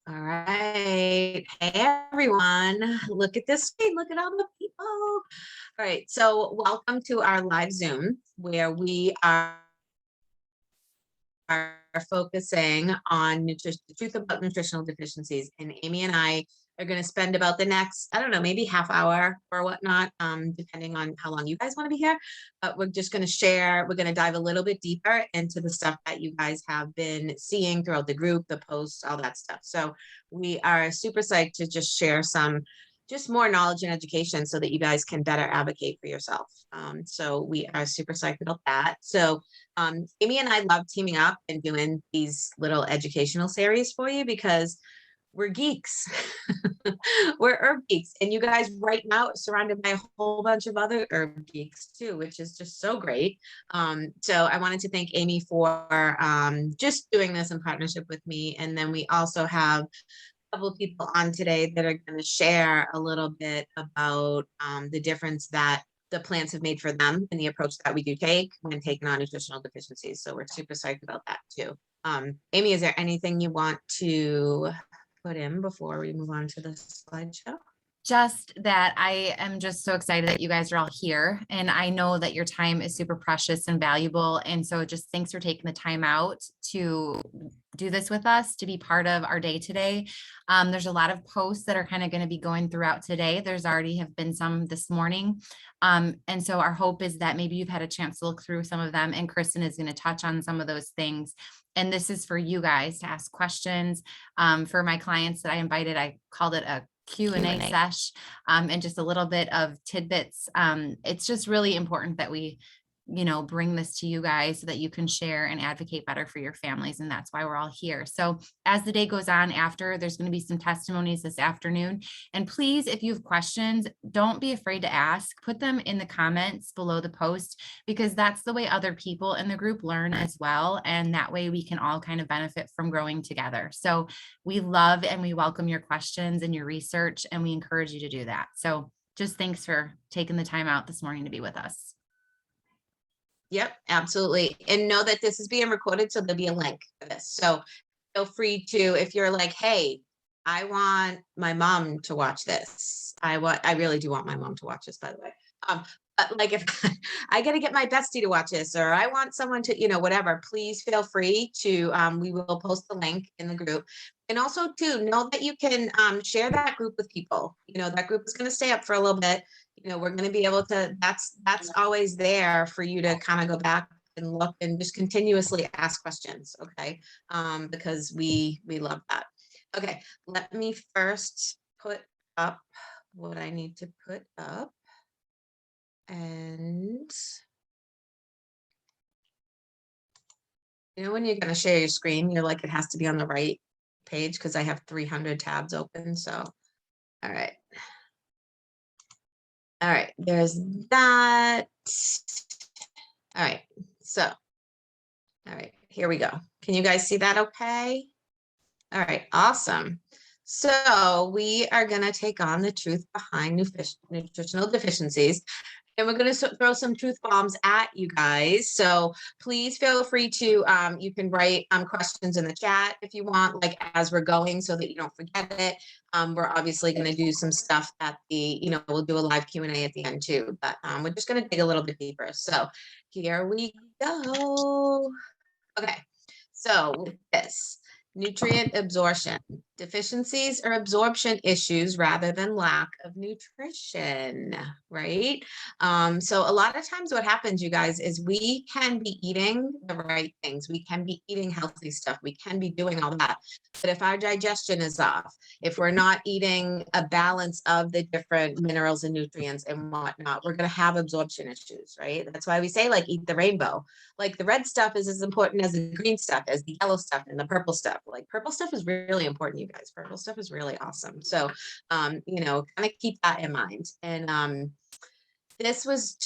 All right. Hey, everyone. Look at this screen. Look at all the people. All right. So, welcome to our live Zoom where we are focusing on nutrition, the truth about nutritional deficiencies. And Amy and I are going to spend about the next, I don't know, maybe half hour or whatnot, depending on how long you guys want to be here. But we're just going to share, we're going to dive a little bit deeper into the stuff that you guys have been seeing throughout the group, the posts, all that stuff. So we are super psyched to just share some just more knowledge and education so that you guys can better advocate for yourself. So we are super psyched about that. So Amy and I love teaming up and doing these little educational series for you because we're geeks. We're herb geeks. And you guys right now are surrounded by a whole bunch of other herb geeks too, which is just so great. So I wanted to thank Amy for just doing this in partnership with me. And then we also have a couple of people on today that are going to share a little bit about the difference that the plants have made for them and the approach that we do take when taking on nutritional deficiencies. So we're super psyched about that too. Amy, is there anything you want to put in before we move on to the slideshow? Just that I am just so excited that you guys are all here. And I know that your time is super precious and valuable. And so just thanks for taking the time out to do this with us, to be part of our day today. There's a lot of posts that are kind of going to be going throughout today. There's already have been some this morning. And so our hope is that maybe you've had a chance to look through some of them, and Kristen is going to touch on some of those things. And this is for you guys to ask questions. For my clients that I invited, I called it a Q&A sesh, and just a little bit of tidbits. It's just really important that we, bring this to you guys so that you can share and advocate better for your families. And that's why we're all here. So as the day goes on after, there's going to be some testimonies this afternoon. And please, if you have questions, don't be afraid to ask. Put them in the comments below the post, because that's the way other people in the group learn as well. And that way we can all kind of benefit from growing together. So we love and we welcome your questions and your research, and we encourage you to do that. So just thanks for taking the time out this morning to be with us. Yep, absolutely. And know that this is being recorded, so there'll be a link for this. So feel free to, if you're like, hey, I want my mom to watch this. I really do want my mom to watch this, by the way. But like if I got to get my bestie to watch this, or I want someone to, whatever, please feel free to, we will post the link in the group. And also too, know that you can share that group with people. That group is going to stay up for a little bit. We're going to be able to, that's always there for you to kind of go back and look and just continuously ask questions. Okay. Because we love that. Okay. Let me first put up what I need to put up. And when you're going to share your screen, you're like, it has to be on the right page because I have 300 tabs open. So, all right. All right, there's that. All right, so, all right, here we go. Can you guys see that okay? All right, awesome. So we are going to take on the truth behind nutritional deficiencies. And we're going to throw some truth bombs at you guys. So please feel free to, you can write questions in the chat if you want, like as we're going, so that you don't forget it. We're obviously going to do some stuff at the, we'll do a live Q&A at the end too, but we're just going to dig a little bit deeper. So here we go. Okay, so with this, nutrient absorption. Deficiencies or absorption issues rather than lack of nutrition, right? So a lot of times what happens, you guys, is we can be eating the right things. We can be eating healthy stuff. We can be doing all that. But if our digestion is off, if we're not eating a balance of the different minerals and nutrients and whatnot, we're going to have absorption issues, right? That's why we say, like, eat the rainbow. Like, the red stuff is as important as the green stuff, as the yellow stuff and the purple stuff. Like, purple stuff is really important, you guys. Purple stuff is really awesome. So, kind of keep that in mind. And this was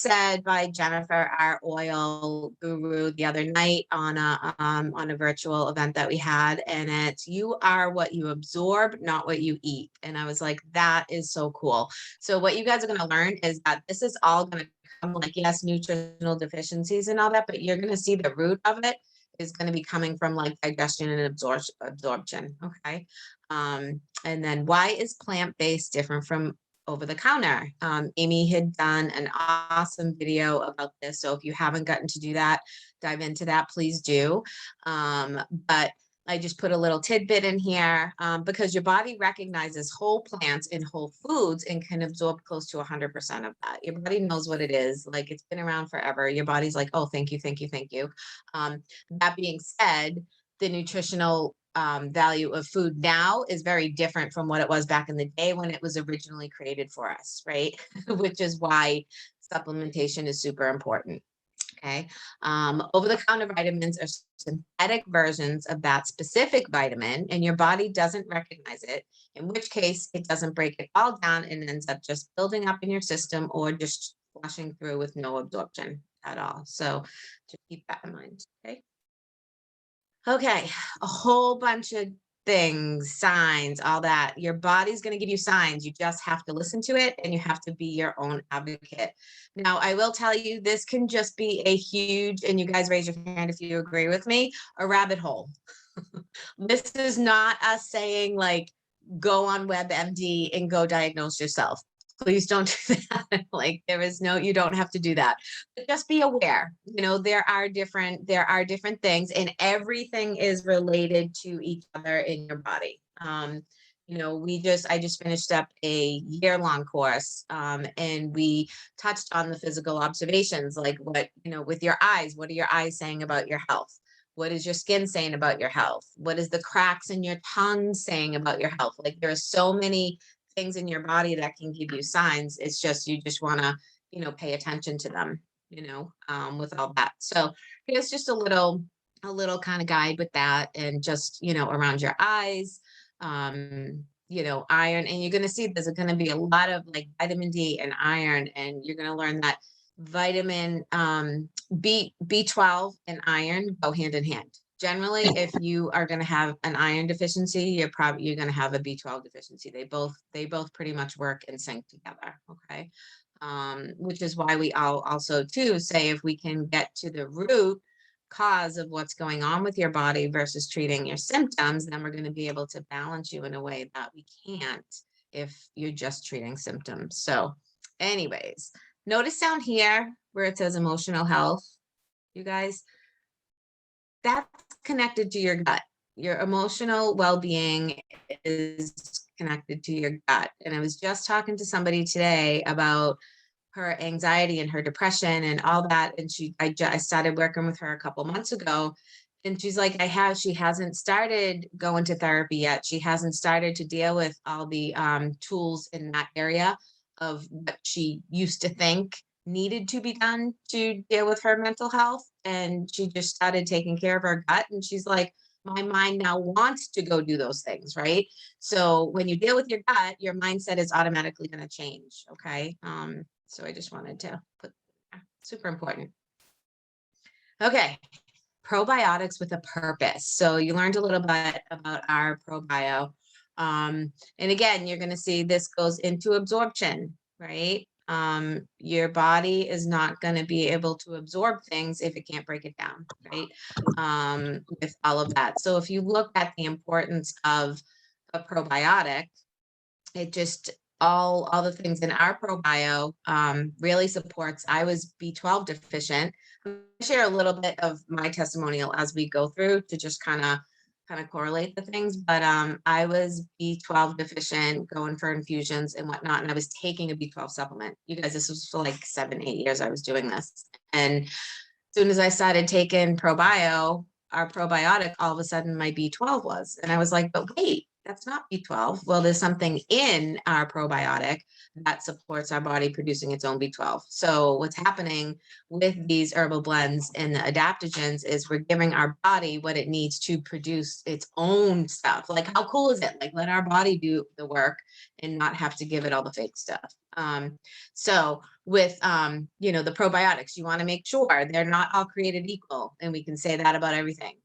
said by Jennifer, our oil guru, the other night on a virtual event that we had, and it's, you are what you absorb, not what you eat. And I was like, that is so cool. So what you guys are going to learn is that this is all going to come, like, yes, nutritional deficiencies and all that, but you're going to see the root of it is going to be coming from like digestion and absorption. Okay. And then why is plant-based different from over the counter? Amy had done an awesome video about this. So if you haven't gotten to do that, dive into that, please do. But I just put a little tidbit in here because your body recognizes whole plants in whole foods and can absorb close to 100% of that. Your body knows what it is. Like, it's been around forever. Your body's like, oh, thank you, thank you, thank you. That being said, the nutritional value of food now is very different from what it was back in the day when it was originally created for us, right? Which is why supplementation is super important. Okay. Over-the-counter vitamins are synthetic versions of that specific vitamin, and your body doesn't recognize it, in which case it doesn't break it all down and ends up just building up in your system or just flushing through with no absorption at all. So just keep that in mind. Okay. Okay, a whole bunch of things, signs, all that. Your body's going to give you signs. You just have to listen to it and you have to be your own advocate. Now, I will tell you, this can just be a huge, and you guys raise your hand if you agree with me, a rabbit hole. This is not us saying like, go on WebMD and go diagnose yourself. Please don't do that. Like, there is no, you don't have to do that. But just be aware, there are different things, and everything is related to each other in your body. I just finished up a year-long course, and we touched on the physical observations, like with your eyes, what are your eyes saying about your health? What is your skin saying about your health? What is the cracks in your tongue saying about your health? Like, there are so many things in your body that can give you signs. It's just, you just want to, pay attention to them, with all that. So here's just a little kind of guide with that, and just, around your eyes, iron. And you're going to see there's going to be a lot of like vitamin D and iron, and you're going to learn that vitamin B12 and iron go hand in hand. Generally, if you are going to have an iron deficiency, you're going to have a B12 deficiency. They both pretty much work in sync together. Okay. Which is why we also too say, if we can get to the root cause of what's going on with your body versus treating your symptoms, then we're going to be able to balance you in a way that we can't if you're just treating symptoms. So anyways, notice down here where it says emotional health, you guys, that's connected to your gut. Your emotional well-being is connected to your gut. And I was just talking to somebody today about her anxiety and her depression and all that. And I started working with her a couple months ago. And she's like, she hasn't started going to therapy yet. She hasn't started to deal with all the tools in that area of what she used to think needed to be done to deal with her mental health. And she just started taking care of her gut. And she's like, my mind now wants to go do those things, right? So when you deal with your gut, your mindset is automatically going to change. Okay. So I just wanted to put super important. Okay. Probiotics with a purpose. So you learned a little bit about our probio. And again, you're going to see this goes into absorption, right? Your body is not going to be able to absorb things if it can't break it down, right? With all of that. So if you look at the importance of a probiotic, it just, all the things in our probio really supports. I was B12 deficient. I'm going to share a little bit of my testimonial as we go through to just kind of correlate the things. But I was B12 deficient, going for infusions and whatnot, and I was taking a B12 supplement. You guys, this was for like 7-8 years I was doing this. And as soon as I started taking probio, our probiotic, all of a sudden my B12 was. And I was like, but wait, that's not B12. Well, there's something in our probiotic that supports our body producing its own B12. So what's happening with these herbal blends and the adaptogens is we're giving our body what it needs to produce its own stuff. Like, how cool is it? Like, let our body do the work and not have to give it all the fake stuff. So with, the probiotics, you want to make sure they're not all created equal. And we can say that about everything,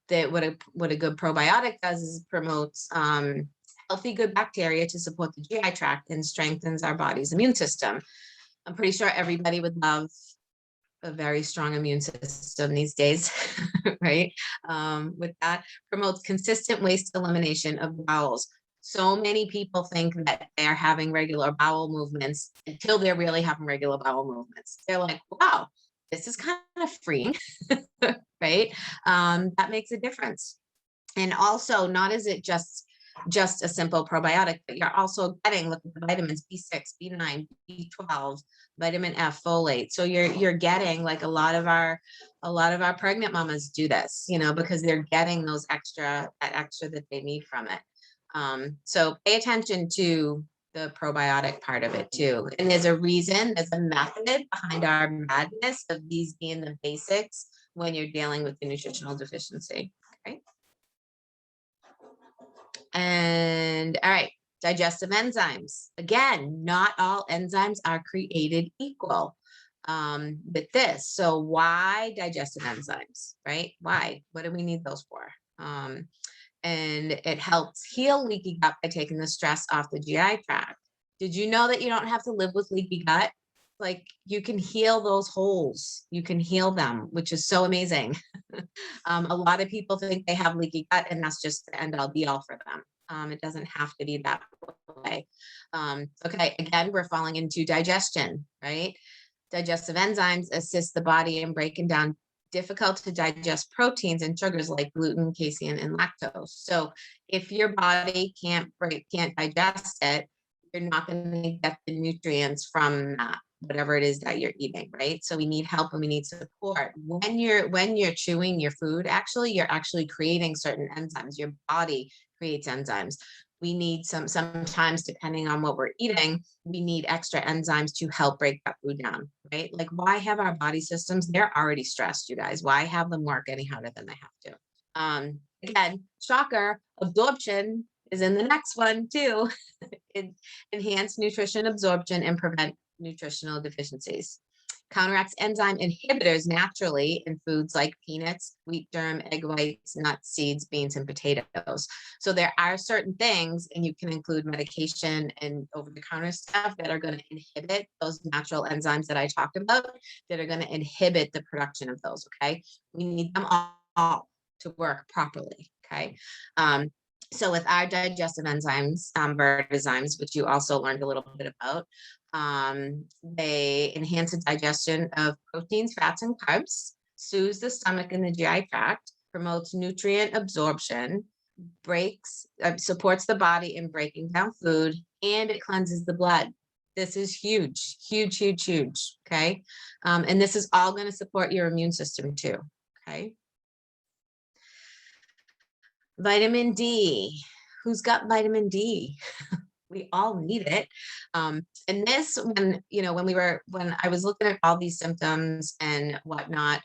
that what a good probiotic does is promotes healthy, good bacteria to support the GI tract and strengthens our body's immune system. I'm pretty sure everybody would love a very strong immune system these days, right? With that, promotes consistent waste elimination of the bowels. So many people think that they're having regular bowel movements until they're really having regular bowel movements. They're like, wow, this is kind of freeing, right? That makes a difference. And also, not is it just a simple probiotic, but you're also getting, look at the vitamins, B6, B9, B12, vitamin F, folate. So you're getting, like, a lot of our pregnant mamas do this, because they're getting that extra that they need from it. So pay attention to the probiotic part of it too. And there's a method behind our madness of these being the basics when you're dealing with the nutritional deficiency. Okay. And all right, digestive enzymes. Again, not all enzymes are created equal with this. So why digestive enzymes, right? Why? What do we need those for? And it helps heal leaky gut by taking the stress off the GI tract. Did you know that you don't have to live with leaky gut? Like, you can heal those holes. You can heal them, which is so amazing. A lot of people think they have leaky gut, and that's just the end all be all for them. It doesn't have to be that way. Okay, again, we're falling into digestion, right? Digestive enzymes assist the body in breaking down difficult to digest proteins and sugars like gluten, casein, and lactose. So if your body can't digest it, you're not going to get the nutrients from that, whatever it is that you're eating, right? So we need help and we need support. When you're chewing your food, you're actually creating certain enzymes. Your body creates enzymes. We need sometimes, depending on what we're eating, we need extra enzymes to help break that food down, right? Like, why have our body systems? They're already stressed, you guys. Why have them work any harder than they have to? Again, shocker, absorption is in the next one too. Enhance nutrition absorption and prevent nutritional deficiencies. Counteracts enzyme inhibitors naturally in foods like peanuts, wheat germ, egg whites, nuts, seeds, beans, and potatoes. So there are certain things, and you can include medication and over-the-counter stuff that are going to inhibit those natural enzymes that I talked about, that are going to inhibit the production of those, okay? We need them all to work properly, okay? So with our digestive enzymes, vertizymes, which you also learned a little bit about, they enhance the digestion of proteins, fats, and carbs, soothes the stomach and the GI tract, promotes nutrient absorption, supports the body in breaking down food, and it cleanses the blood. This is huge, huge, huge, huge, okay? And this is all going to support your immune system too, okay? Vitamin D. Who's got vitamin D? We all need it. And this, when I was looking at all these symptoms and whatnot,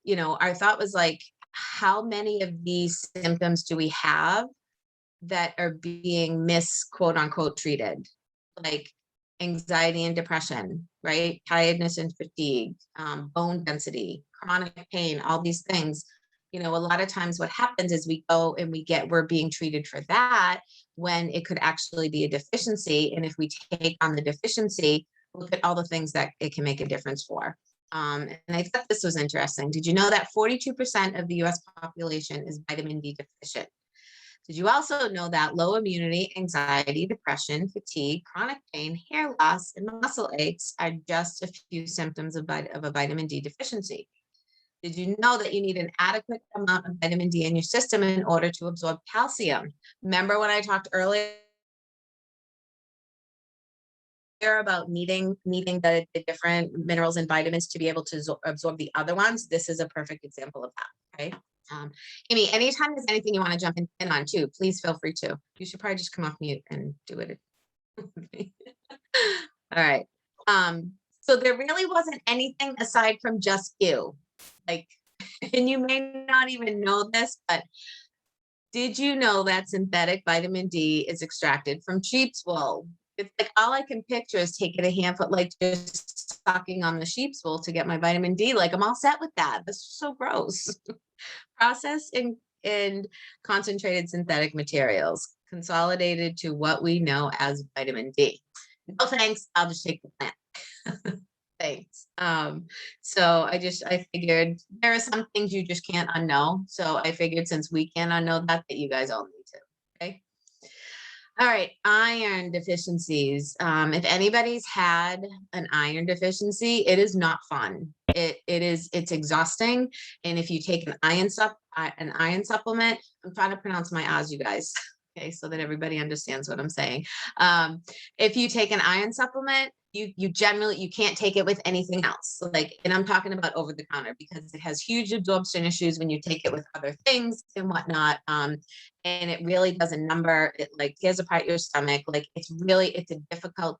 our thought was like, how many of these symptoms do we have that are being quote unquote treated? Like anxiety and depression, right? Tiredness and fatigue, bone density, chronic pain, all these things. A lot of times what happens is we go and we're being treated for that when it could actually be a deficiency. And if we take on the deficiency, look at all the things that it can make a difference for. And I thought this was interesting. Did you know that 42% of the US population is vitamin D deficient? Did you also know that low immunity, anxiety, depression, fatigue, chronic pain, hair loss, and muscle aches are just a few symptoms of a vitamin D deficiency? Did you know that you need an adequate amount of vitamin D in your system in order to absorb calcium? Remember when I talked earlier about needing the different minerals and vitamins to be able to absorb the other ones? This is a perfect example of that, okay? Amy, anytime there's anything you want to jump in on too, please feel free to. You should probably just come off mute and do it. All right. So there really wasn't anything aside from just you. Like, and you may not even know this, but did you know that synthetic vitamin D is extracted from sheep's wool? It's like, all I can picture is taking a handful, like just sucking on the sheep's wool to get my vitamin D. Like, I'm all set with that. This is so gross. Processed in concentrated synthetic materials, consolidated to what we know as vitamin D. No thanks, I'll just take the plant. Thanks. So I figured there are some things you just can't unknow. So I figured since we can't unknow that you guys all need to. Okay. All right, iron deficiencies. If anybody's had an iron deficiency, it is not fun. It's exhausting. And if you take an iron supplement, I'm trying to pronounce my O's, you guys. Okay, so that everybody understands what I'm saying. If you take an iron supplement, you generally you can't take it with anything else. Like, and I'm talking about over the counter because it has huge absorption issues when you take it with other things and whatnot. And it really does a number. It like tears apart your stomach. Like it's a difficult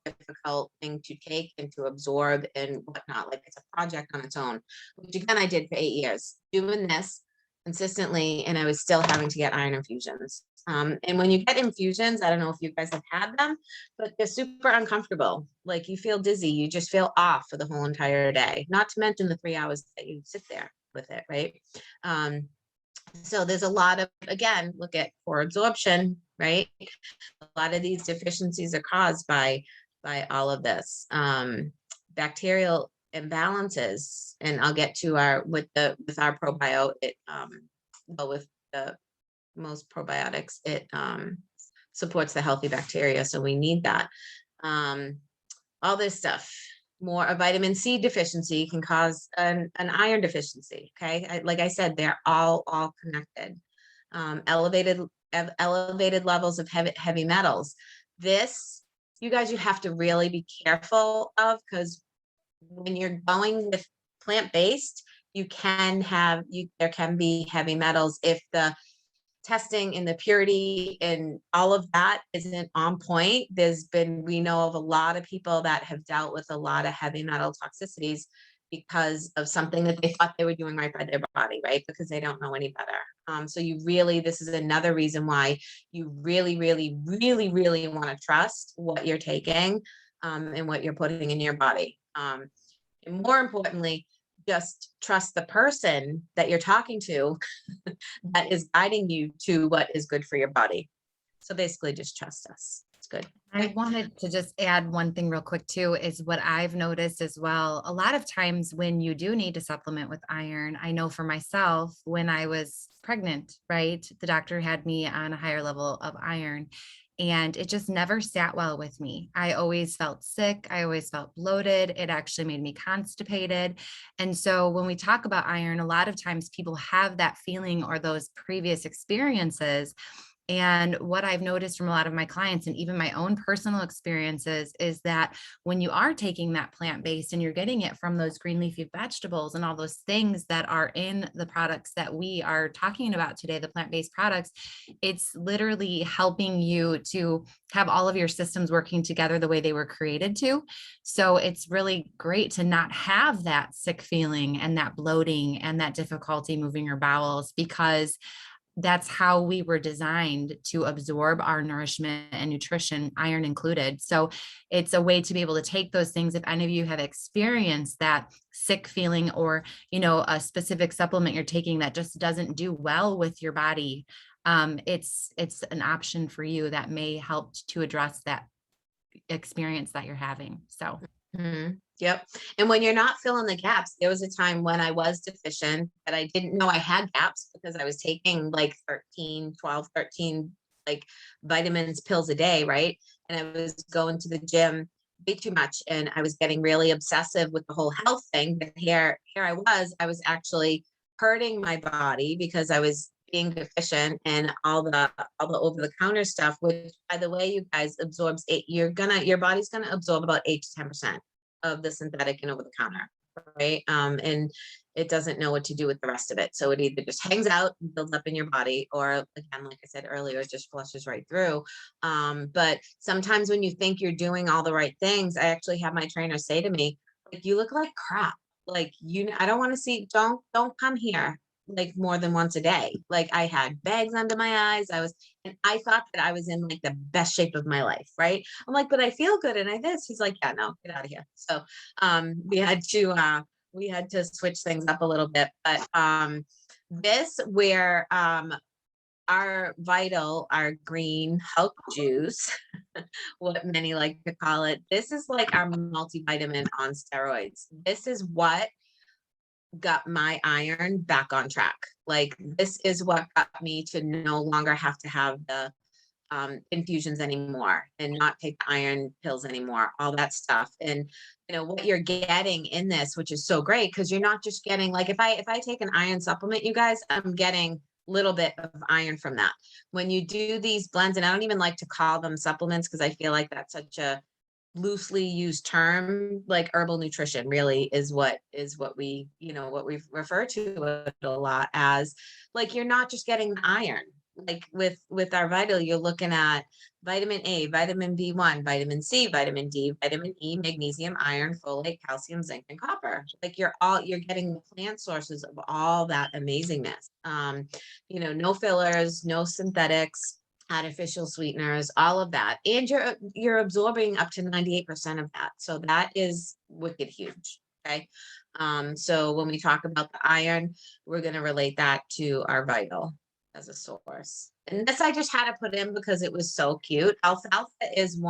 thing to take and to absorb and whatnot. Like it's a project on its own, which again I did for 8 years doing this consistently, and I was still having to get iron infusions. And when you get infusions, I don't know if you guys have had them, but they're super uncomfortable. Like you feel dizzy, you just feel off for the whole entire day. Not to mention the 3 hours that you sit there with it, right? So there's a lot of, again, look at poor absorption, right? A lot of these deficiencies are caused by all of this. Bacterial imbalances, and I'll get to our with our probiotic, with the most probiotics, it supports the healthy bacteria, so we need that. All this stuff. More a vitamin C deficiency can cause an iron deficiency. Okay, like I said, they're all connected. Elevated levels of heavy metals. This, you guys, you have to really be careful of, because when you're going with plant-based, there can be heavy metals if the testing and the purity and all of that isn't on point. We know of a lot of people that have dealt with a lot of heavy metal toxicities because of something that they thought they were doing right by their body, right? Because they don't know any better. So this is another reason why you really, really, really, really want to trust what you're taking, and what you're putting in your body. And more importantly, just trust the person that you're talking to that is guiding you to what is good for your body. So basically just trust us. It's good. I wanted to just add one thing real quick too, is what I've noticed as well. A lot of times when you do need to supplement with iron, I know for myself, when I was pregnant, right, the doctor had me on a higher level of iron, and it just never sat well with me. I always felt sick. I always felt bloated. It actually made me constipated. And so when we talk about iron, a lot of times people have that feeling or those previous experiences. And what I've noticed from a lot of my clients and even my own personal experiences is that when you are taking that plant-based and you're getting it from those green leafy vegetables and all those things that are in the products that we are talking about today, the plant-based products, it's literally helping you to have all of your systems working together the way they were created to. So it's really great to not have that sick feeling and that bloating and that difficulty moving your bowels, because that's how we were designed to absorb our nourishment and nutrition, iron included. So it's a way to be able to take those things. If any of you have experienced that sick feeling, or, a specific supplement you're taking that just doesn't do well with your body, it's an option for you that may help to address that experience that you're having. So. Mm-hmm. Yep. And when you're not filling the gaps, there was a time when I was deficient that I didn't know I had gaps because I was taking like 13 like vitamins, pills a day. Right. And I was going to the gym way too much, and I was getting really obsessive with the whole health thing. But here I was actually hurting my body because I was being deficient, and all the over the counter stuff, which, by the way, you guys, absorbs your body's gonna absorb about 8 to 10% of the synthetic and over the counter, right? And it doesn't know what to do with the rest of it. So it either just hangs out and builds up in your body, or again, like I said earlier, it just flushes right through. But sometimes when you think you're doing all the right things, I actually have my trainer say to me, like, you look like crap. Like, I don't want to see, don't come here like more than once a day. Like, I had bags under my eyes. And I thought that I was in like the best shape of my life. Right. I'm like, but I feel good. And he's like, yeah, no, get out of here. So, we had to switch things up a little bit, but, our green Hulk juice, what many like to call it. This is like our multivitamin on steroids. This is what got my iron back on track. Like, this is what got me to no longer have to have the infusions anymore and not take the iron pills anymore, all that stuff. And what you're getting in this, which is so great, because you're not just getting, like, if I take an iron supplement, you guys, I'm getting little bit of iron from that. When you do these blends, and I don't even like to call them supplements because I feel like that's such a loosely used term, like herbal nutrition really is what we what we refer to it a lot as. Like, you're not just getting the iron. Like, with our Vital, you're looking at vitamin A, vitamin B1, vitamin C, vitamin D, vitamin E, magnesium, iron, folate, calcium, zinc, and copper. Like, you're getting the plant sources of all that amazingness. No fillers, no synthetics, artificial sweeteners, all of that. And you're absorbing up to 98% of that. So that is wicked huge. Okay. So when we talk about the iron, we're going to relate that to our Vital as a source. And this I just had to put in because it was so cute. Alfalfa is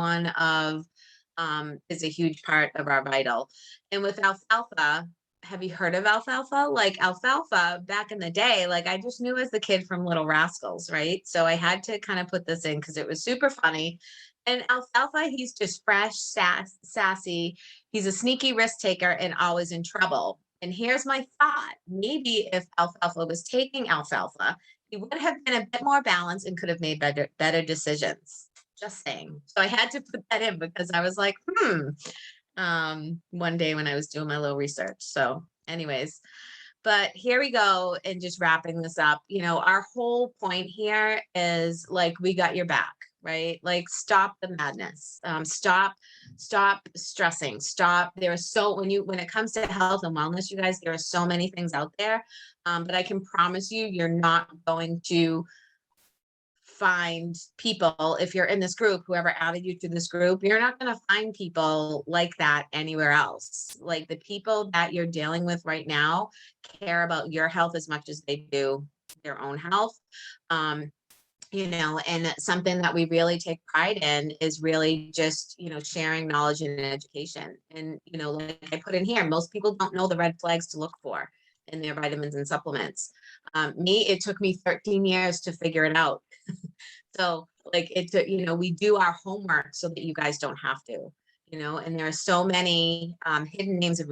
is a huge part of our Vital. And with alfalfa, have you heard of alfalfa? Like, alfalfa back in the day, like, I just knew as the kid from Little Rascals, right? So I had to kind of put this in because it was super funny. And alfalfa, he's just fresh, sassy. He's a sneaky risk taker and always in trouble. And here's my thought. Maybe if alfalfa was taking alfalfa, he would have been a bit more balanced and could have made better decisions. Just saying. So I had to put that in because I was like, one day when I was doing my little research. So anyways, but here we go. And just wrapping this up, our whole point here is, like, we got your back, right? Like, stop the madness. Stop stressing. Stop. When it comes to health and wellness, you guys, there are so many things out there. But I can promise you, you're not going to find people, if you're in this group, whoever added you to this group, you're not going to find people like that anywhere else. Like, the people that you're dealing with right now care about your health as much as they do their own health. And something that we really take pride in is really just, sharing knowledge and education. And, like I put in here, most people don't know the red flags to look for in their vitamins and supplements. It took me 13 years to figure it out. So, like, we do our homework so that you guys don't have to, and there are so many hidden names of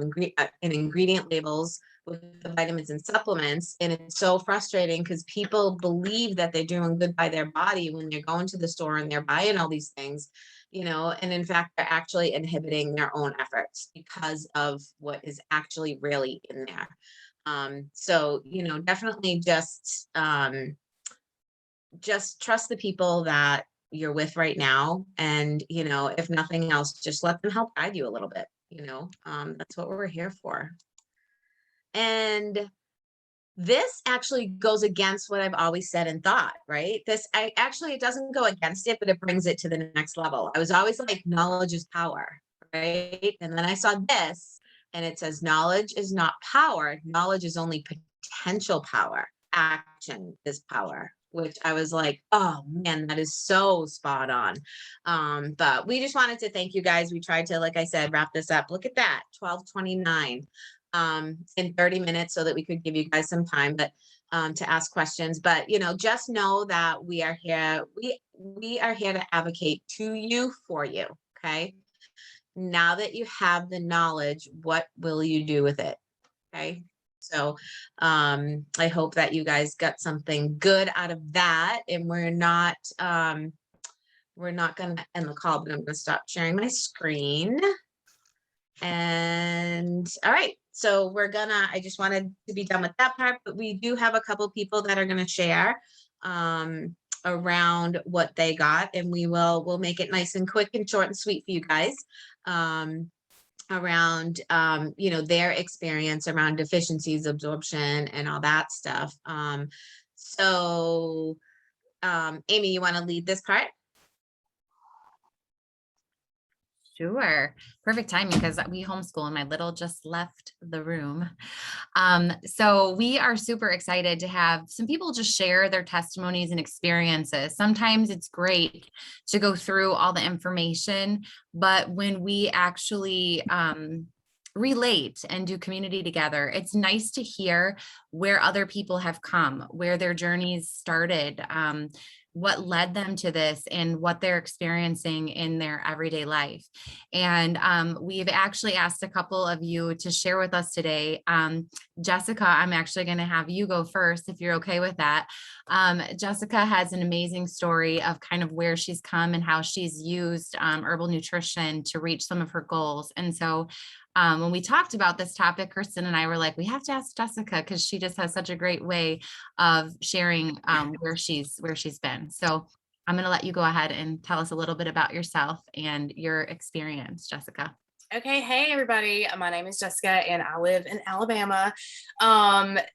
ingredient labels with the vitamins and supplements. And it's so frustrating because people believe that they're doing good by their body when they're going to the store and they're buying all these things, and in fact, they're actually inhibiting their own efforts because of what is actually really in there. So, definitely just trust the people that you're with right now. And, if nothing else, just let them help guide you a little bit. That's what we're here for. And this actually goes against what I've always said and thought, right? It doesn't go against it, but it brings it to the next level. I was always like, knowledge is power, right? And then I saw this and it says, knowledge is not power. Knowledge is only potential power. Action is power, which I was like, oh man, that is so spot on. But we just wanted to thank you guys. We tried to, like I said, wrap this up. Look at that, 12:29 in 30 minutes so that we could give you guys some time, but to ask questions. But, just know that we are here. We are here to advocate to you, for you. Okay. Now that you have the knowledge, what will you do with it? Okay. So I hope that you guys got something good out of that. And we're not going to end the call, but I'm going to stop sharing my screen. And all right. So I just wanted to be done with that part, but we do have a couple people that are going to share around what they got, and we'll make it nice and quick and short and sweet for you guys. Around their experience around deficiencies, absorption, and all that stuff. So Amy, you want to lead this part? Sure. Perfect timing because we homeschool and my little just left the room. So we are super excited to have some people just share their testimonies and experiences. Sometimes it's great to go through all the information, but when we actually relate and do community together, it's nice to hear where other people have come, where their journeys started, what led them to this and what they're experiencing in their everyday life. And we've actually asked a couple of you to share with us today. Jessica, I'm actually going to have you go first if you're okay with that. Jessica has an amazing story of kind of where she's come and how she's used herbal nutrition to reach some of her goals. And so when we talked about this topic, Kristen and I were like, we have to ask Jessica because she just has such a great way of sharing where she's been. So I'm going to let you go ahead and tell us a little bit about yourself and your experience, Jessica. Okay. Hey, everybody. My name is Jessica and I live in Alabama.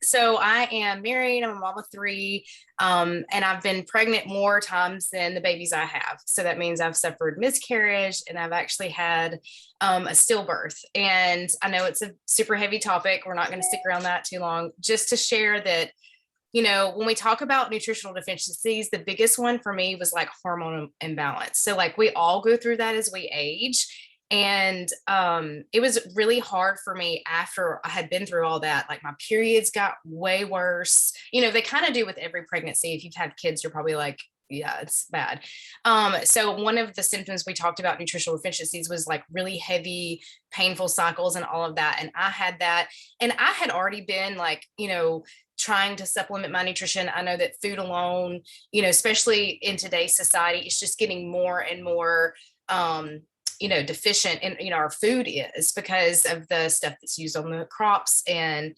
So I am married. I'm a mom of three. And I've been pregnant more times than the babies I have. So that means I've suffered miscarriage and I've actually had a stillbirth. And I know it's a super heavy topic. We're not going to stick around that too long, just to share that, you know, when we talk about nutritional deficiencies, the biggest one for me was like hormone imbalance. So like we all go through that as we age. And it was really hard for me after I had been through all that. Like my periods got way worse. You know, they kind of do with every pregnancy. If you've had kids, you're probably like, yeah, it's bad. So one of the symptoms we talked about nutritional deficiencies was like really heavy, painful cycles and all of that. And I had that. And I had already been like, you know, trying to supplement my nutrition. I know that food alone, you know, especially in today's society, it's just getting more and more you know, deficient in, you know, our food is because of the stuff that's used on the crops. And,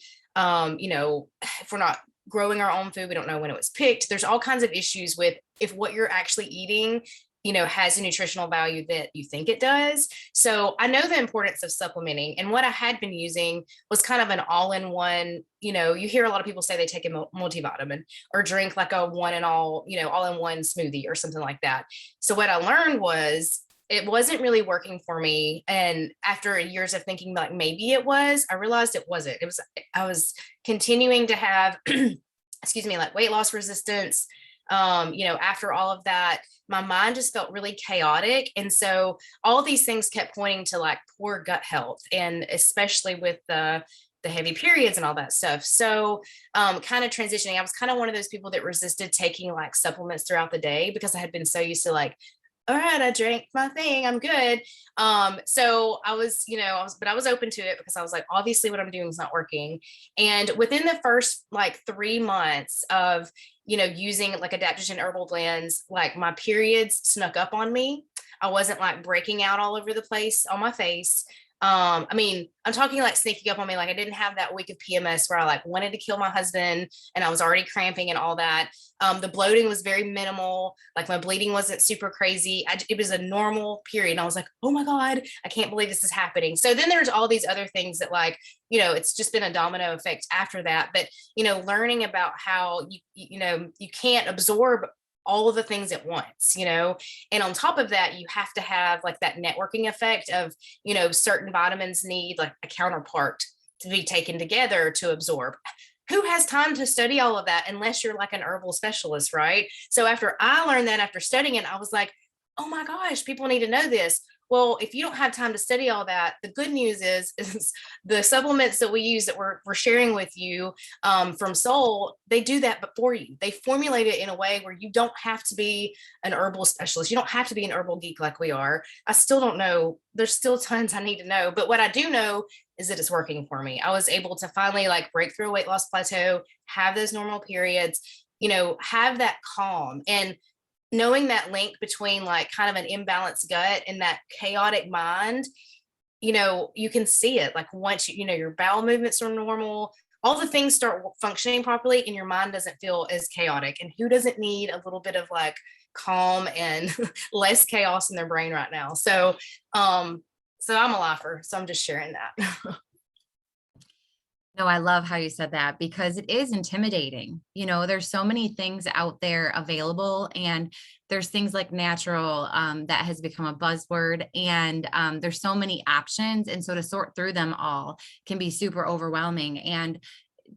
you know, if we're not growing our own food, we don't know when it was picked. There's all kinds of issues with if what you're actually eating, you know, has a nutritional value that you think it does. So I know the importance of supplementing. And what I had been using was kind of an all-in-one, you know, you hear a lot of people say they take a multivitamin or drink like a one and all, you know, all-in-one smoothie or something like that. So what I learned was it wasn't really working for me. And after years of thinking like maybe it was, I realized it wasn't. It was, I was continuing to have, excuse me, like weight loss resistance. You know, after all of that, my mind just felt really chaotic. And so all these things kept pointing to like poor gut health, and especially with the heavy periods and all that stuff. So kind of transitioning, I was kind of one of those people that resisted taking like supplements throughout the day because I had been so used to like, all right, I drank my thing, I'm good. So I was, you know, but I was open to it because I was like, obviously what I'm doing is not working. And within the first like 3 months of, you know, using like adaptogen herbal blends, like my periods snuck up on me. I wasn't like breaking out all over the place on my face. I mean, I'm talking like sneaking up on me. Like I didn't have that week of PMS where I like wanted to kill my husband and I was already cramping and all that. The bloating was very minimal. Like my bleeding wasn't super crazy. It was a normal period. And I was like, oh my God, I can't believe this is happening. So then there's all these other things that like, you know, it's just been a domino effect after that. But, you know, learning about how you know, you can't absorb all of the things at once, you know, and on top of that, you have to have like that networking effect of, you know, certain vitamins need like a counterpart to be taken together to absorb. Who has time to study all of that unless you're like an herbal specialist, right? So after I learned that, after studying it, I was like, oh my gosh, people need to know this. Well, if you don't have time to study all that, the good news is the supplements that we use that we're sharing with you from Soul, they do that for you. They formulate it in a way where you don't have to be an herbal specialist. You don't have to be an herbal geek like we are. I still don't know. There's still tons I need to know. But what I do know is that it's working for me. I was able to finally like break through a weight loss plateau, have those normal periods, you know, have that calm. And knowing that link between like kind of an imbalanced gut and that chaotic mind, you know, you can see it like once you know, your bowel movements are normal, all the things start functioning properly and your mind doesn't feel as chaotic. And who doesn't need a little bit of like calm and less chaos in their brain right now? So, so I'm a lifer. So I'm just sharing that. No, I love how you said that because it is intimidating. There's so many things out there available, and there's things like natural that has become a buzzword, and there's so many options. And so to sort through them all can be super overwhelming. And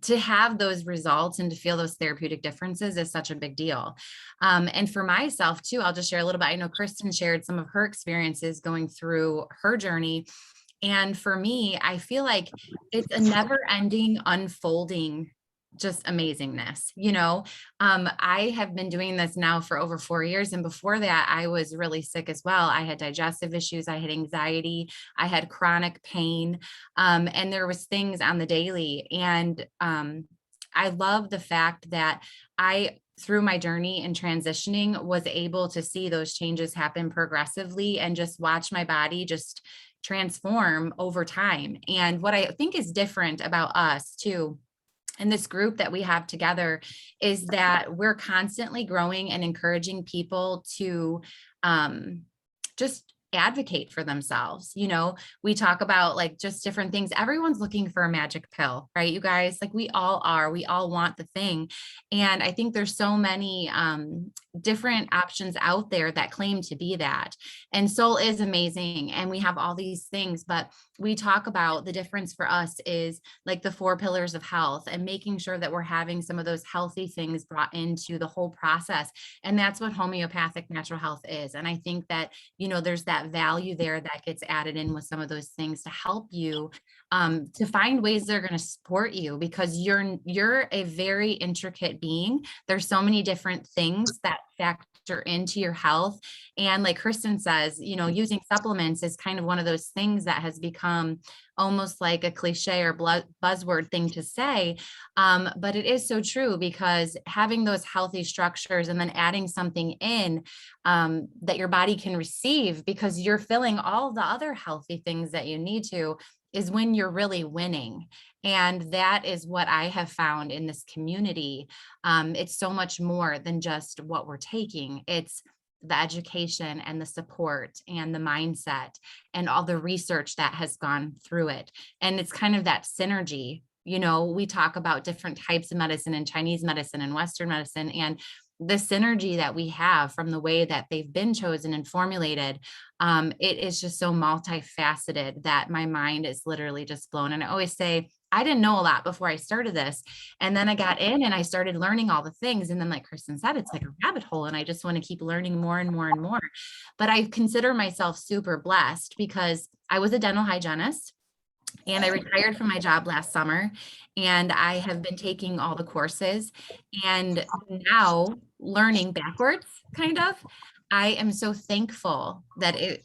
to have those results and to feel those therapeutic differences is such a big deal. And for myself too, I'll just share a little bit. I know Kristen shared some of her experiences going through her journey. And for me, I feel like it's a never ending unfolding, just amazingness. I have been doing this now for over 4 years. And before that, I was really sick as well. I had digestive issues. I had anxiety. I had chronic pain. And there was things on the daily. And I love the fact that through my journey and transitioning, was able to see those changes happen progressively and just watch my body just transform over time. And what I think is different about us too, and this group that we have together, is that we're constantly growing and encouraging people to just advocate for themselves. We talk about like just different things. Everyone's looking for a magic pill, right? You guys, like we all are, we all want the thing. And I think there's so many different options out there that claim to be that. And Soul is amazing. And we have all these things, but we talk about the difference for us is like the 4 pillars of health and making sure that we're having some of those healthy things brought into the whole process. And that's what homeopathic natural health is. And I think that, there's that value there that gets added in with some of those things to help you to find ways that are going to support you, because you're a very intricate being. There's so many different things that factor into your health. And like Kristen says, using supplements is kind of one of those things that has become almost like a cliche or buzzword thing to say. But it is so true, because having those healthy structures and then adding something in that your body can receive because you're filling all the other healthy things that you need to, is when you're really winning. And that is what I have found in this community. It's so much more than just what we're taking. It's the education and the support and the mindset and all the research that has gone through it. And it's kind of that synergy. We talk about different types of medicine and Chinese medicine and Western medicine, and the synergy that we have from the way that they've been chosen and formulated. It is just so multifaceted that my mind is literally just blown. And I always say, I didn't know a lot before I started this. And then I got in and I started learning all the things. And then like Kristen said, it's like a rabbit hole and I just want to keep learning more and more and more. But I consider myself super blessed because I was a dental hygienist and I retired from my job last summer, and I have been taking all the courses and now learning backwards, kind of. I am so thankful that it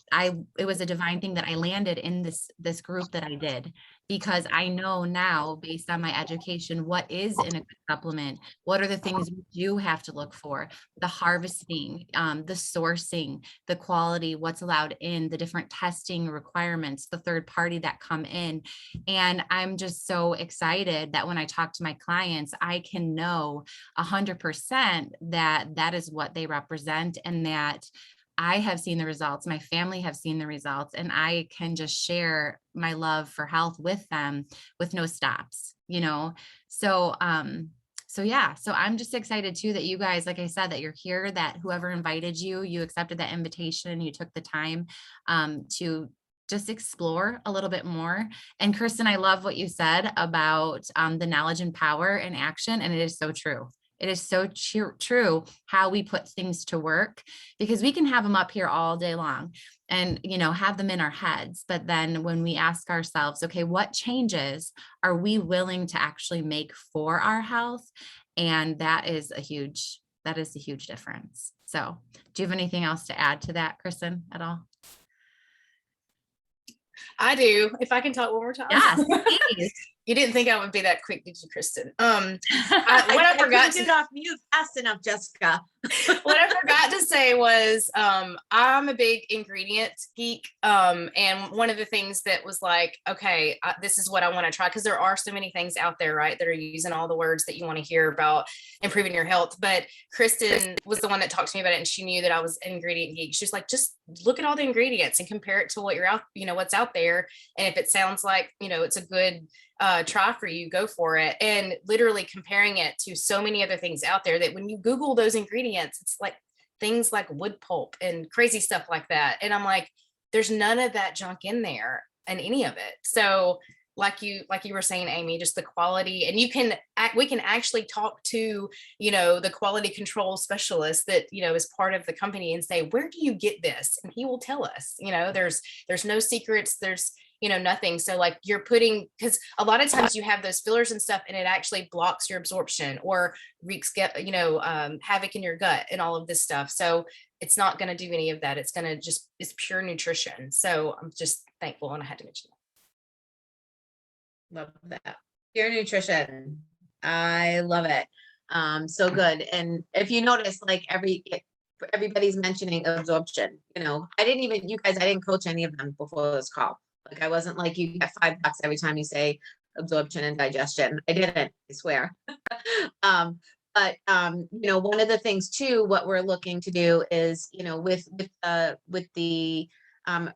was a divine thing that I landed in this group that I did, because I know now, based on my education, what is in a good supplement, what are the things we do have to look for, the harvesting, the sourcing, the quality, what's allowed in, the different testing requirements, the third party that come in. And I'm just so excited that when I talk to my clients, I can know 100% that that is what they represent, and that I have seen the results, my family have seen the results, and I can just share my love for health with them with no stops, So, yeah, so I'm just excited too that you guys, like I said, that you're here, that whoever invited you, you accepted that invitation, you took the time to just explore a little bit more. And Kristen, I love what you said about the knowledge and power and action. And it is so true. It is so true how we put things to work, because we can have them up here all day long and, have them in our heads. But then when we ask ourselves, okay, what changes are we willing to actually make for our health? And that is a huge difference. So do you have anything else to add to that, Kristen, at all? I do. If I can talk one more time. Yes, please. You didn't think I would be that quick, did you, Kristen? I forgot to get off mute fast enough, Jessica. What I forgot to say say was, I'm a big ingredient geek. And one of the things that was like, okay, this is what I want to try. Cause there are so many things out there, right, that are using all the words that you want to hear about improving your health. But Kristen was the one that talked to me about it. And she knew that I was an ingredient geek. She's like, just look at all the ingredients and compare it to what you're out, what's out there. And if it sounds like, it's a good try for you, go for it. And literally comparing it to so many other things out there that when you Google those ingredients, it's like things like wood pulp and crazy stuff like that. And I'm like, there's none of that junk in there and any of it. So like you were saying, Amy, just the quality, and we can actually talk to, the quality control specialist that, is part of the company and say, where do you get this? And he will tell us, there's no secrets. There's, nothing. So like you're putting, because a lot of times you have those fillers and stuff and it actually blocks your absorption or wreaks havoc in your gut and all of this stuff. So it's not going to do any of that. It's going to it's pure nutrition. So I'm just thankful. And I had to mention Love that. Pure nutrition. I love it. So good. And if you notice, like everybody's mentioning absorption, I didn't coach any of them before this call. Like I wasn't like, you get $5 every time you say absorption and digestion. I didn't, I swear. But one of the things too, what we're looking to do is, with the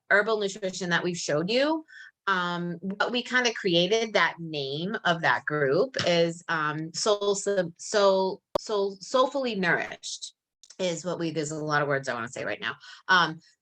herbal nutrition that we've showed you, what we kind of created, that name of that group is soulfully nourished is what there's a lot of words I want to say right now.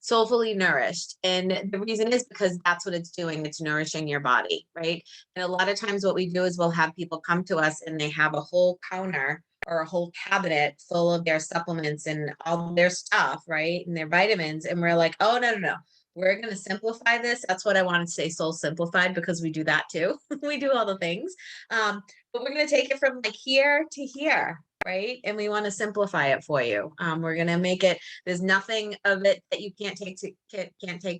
Soulfully nourished. And the reason is because that's what it's doing. It's nourishing your body, right? And a lot of times what we do is we'll have people come to us and they have a whole counter or a whole cabinet full of their supplements and all their stuff, right? And their vitamins. And we're like, oh, no. We're going to simplify this. That's what I wanted to say, soul simplified, because we do that too. We do all the things. But we're going to take it from like here to here, right? And we want to simplify it for you. We're going to make it, there's nothing of it that you can't take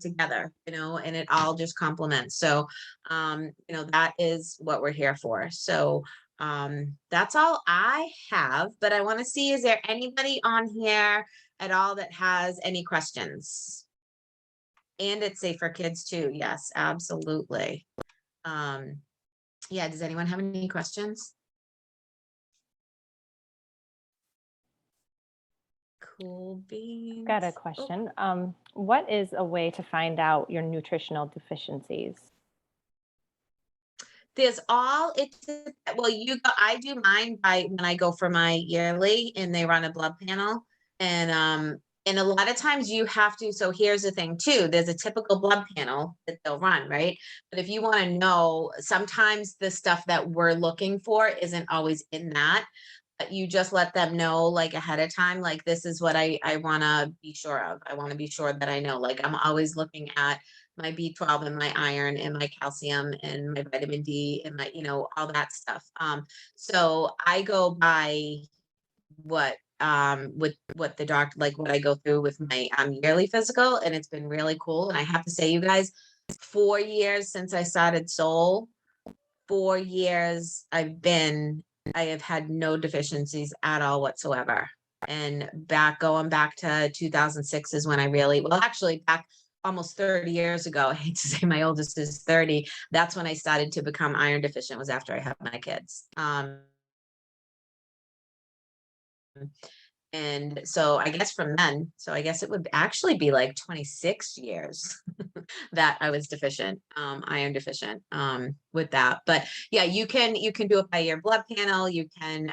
together, and it all just complements. So, that is what we're here for. So, that's all I have, but I want to see, is there anybody on here at all that has any questions? And it's safe for kids too. Yes, absolutely. Yeah, does anyone have any questions? Cool beans. Got a question. What is a way to find out your nutritional deficiencies? There's I do mine when I go for my yearly and they run a blood panel, and a lot of times you have to, so here's the thing too, there's a typical blood panel that they'll run, right? But if you want to know, sometimes the stuff that we're looking for isn't always in that, but you just let them know like ahead of time, like this is what I want to be sure of. I want to be sure that I know, like I'm always looking at my B12 and my iron and my calcium and my vitamin D and my, all that stuff. So I go by with what the doctor, like what I go through with my yearly physical, and it's been really cool. And I have to say, you guys, 4 years since I started Soul, 4 years I have had no deficiencies at all whatsoever. And going back to 2006 is when I really, back almost 30 years ago, I hate to say my oldest is 30, that's when I started to become iron deficient, was after I had my kids. And so I guess from then, so I guess it would actually be like 26 years that I was deficient, iron deficient, with that. But yeah, you can do it by your blood panel. You can,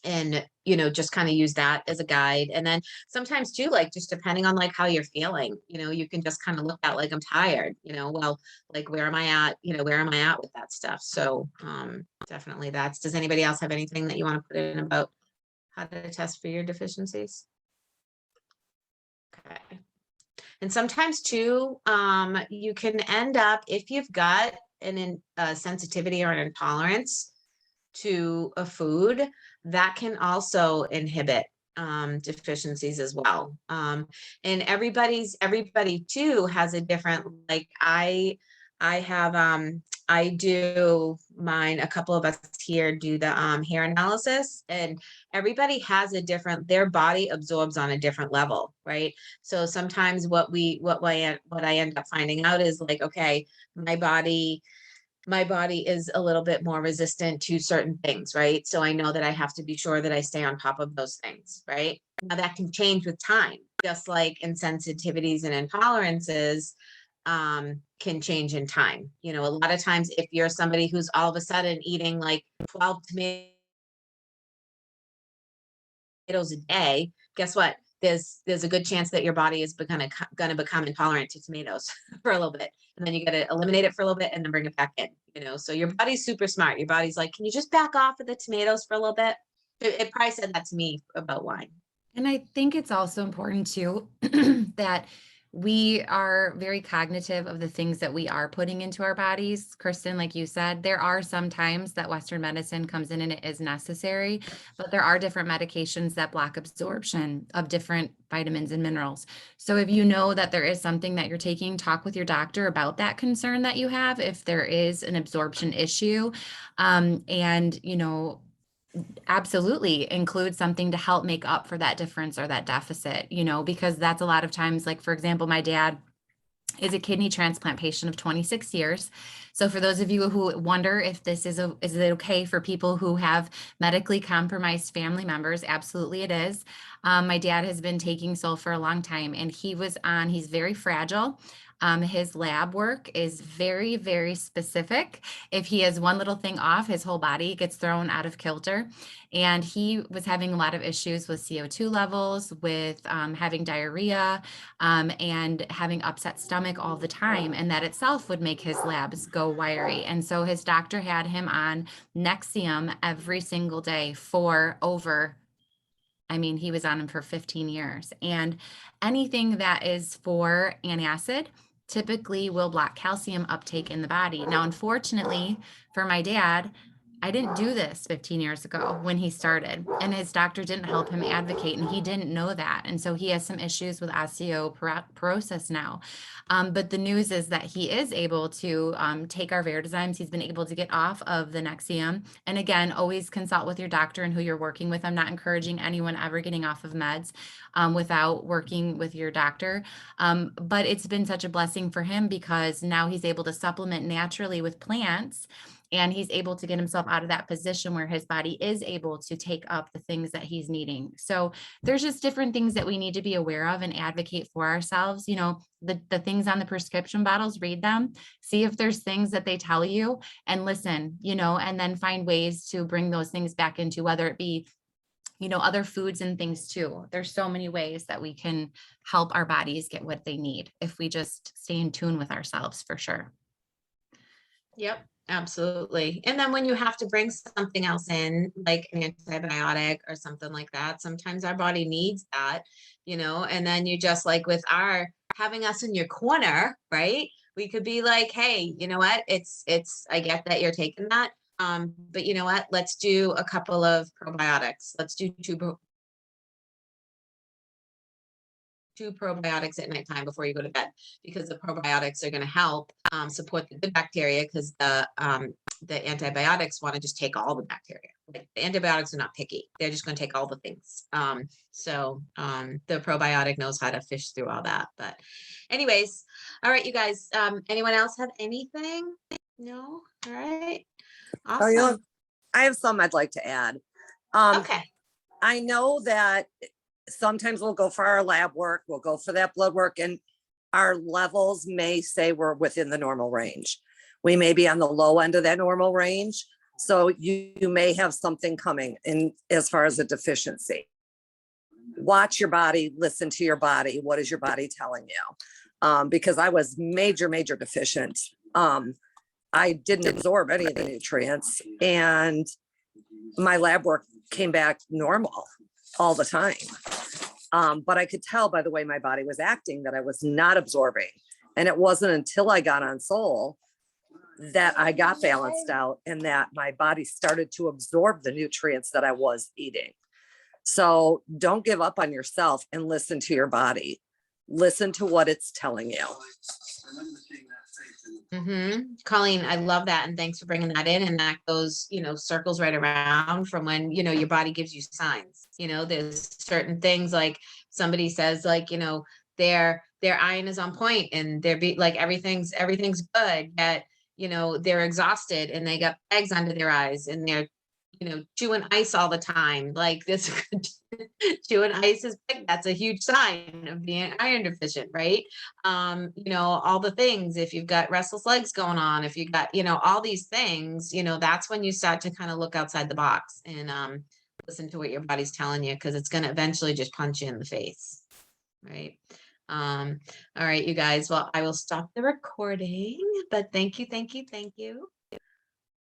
and just kind of use that as a guide. And then sometimes too, like just depending on like how you're feeling, you can just kind of look at like, I'm tired, well, like where am I at, where am I at with that stuff? So, definitely does anybody else have anything that you want to put in about how to test for your deficiencies? Okay. And sometimes too, you can end up, if you've got a sensitivity or an intolerance to a food, that can also inhibit deficiencies as well. And everybody too has a different, like I do mine, a couple of us here do the hair analysis, and everybody has a different, their body absorbs on a different level, right? So sometimes what I end up finding out is like, okay, my body is a little bit more resistant to certain things, right? So I know that I have to be sure that I stay on top of those things, right? Now that can change with time, just like insensitivities and intolerances can change in time. You know, a lot of times if you're somebody who's all of a sudden eating like 12 tomatoes a day, guess what? There's a good chance that your body is gonna become intolerant to tomatoes for a little bit. And then you gotta eliminate it for a little bit and then bring it back in, you know? So your body's super smart. Your body's like, can you just back off of the tomatoes for a little bit? It probably said that to me about wine. And I think it's also important too that we are very cognitive of the things that we are putting into our bodies. Kristen, like you said, there are some times that Western medicine comes in and it is necessary, but there are different medications that block absorption of different vitamins and minerals. So if you know that there is something that you're taking, talk with your doctor about that concern that you have, if there is an absorption issue. And, you know, absolutely include something to help make up for that difference or that deficit, you know, because that's a lot of times, like, for example, my dad is a kidney transplant patient of 26 years. So for those of you who wonder if this is it okay for people who have medically compromised family members, absolutely it is. My dad has been taking Sol for a long time, and he's very fragile. His lab work is very, very specific. If he has one little thing off, his whole body gets thrown out of kilter. And he was having a lot of issues with CO2 levels, with having diarrhea, and having upset stomach all the time. And that itself would make his labs go wiry. And so his doctor had him on Nexium every single day for he was on him for 15 years. And anything that is for antacid typically will block calcium uptake in the body. Now, unfortunately for my dad, I didn't do this 15 years ago when he started, and his doctor didn't help him advocate, and he didn't know that. And so he has some issues with osteoporosis now. But the news is that he is able to take our Vertizymes. He's been able to get off of the Nexium. And again, always consult with your doctor and who you're working with. I'm not encouraging anyone ever getting off of meds without working with your doctor. But it's been such a blessing for him because now he's able to supplement naturally with plants. And he's able to get himself out of that position where his body is able to take up the things that he's needing. So there's just different things that we need to be aware of and advocate for ourselves. You know, the things on the prescription bottles, read them, see if there's things that they tell you and listen, you know, and then find ways to bring those things back into, whether it be, you know, other foods and things too. There's so many ways that we can help our bodies get what they need if we just stay in tune with ourselves, for sure. Yep. Absolutely. And then when you have to bring something else in, like an antibiotic or something like that, sometimes our body needs that, you know, and then you just like with our having us in your corner, right? We could be like, hey, you know what? I get that you're taking that. But you know what? Let's do a couple of probiotics. Let's do two probiotics at nighttime before you go to bed, because the probiotics are going to help support the good bacteria, because the antibiotics want to just take all the bacteria. Like, the antibiotics are not picky. They're just going to take all the things. So the probiotic knows how to fish through all that. But anyways, all right, you guys, anyone else have anything? No? All right. Oh, you know, Awesome. I have some I'd like to add. Okay. I know that sometimes we'll go for our lab work, we'll go for that blood work, and our levels may say we're within the normal range. We may be on the low end of that normal range. So you may have something coming in as far as a deficiency. Watch your body, listen to your body. What is your body telling you? Because I was major deficient. I didn't absorb any of the nutrients, and my lab work came back normal all the time. But I could tell by the way my body was acting that I was not absorbing. And it wasn't until I got on Sol that I got balanced out and that my body started to absorb the nutrients that I was eating. So don't give up on yourself and listen to your body. Listen to what it's telling you. Colleen, I love that. And thanks for bringing that in. And that goes, circles right around from when, your body gives you signs. There's certain things like somebody says, like, their iron is on point and like everything's good, yet, they're exhausted and they got bags under their eyes and they're, chewing ice all the time. Like this, chewing ice is big. That's a huge sign of being iron deficient, right? All the things, if you've got restless legs going on, if you've got, all these things, that's when you start to kind of look outside the box and listen to what your body's telling you, because it's going to eventually just punch you in the face, right? All right, you guys, well, I will stop the recording, but thank you.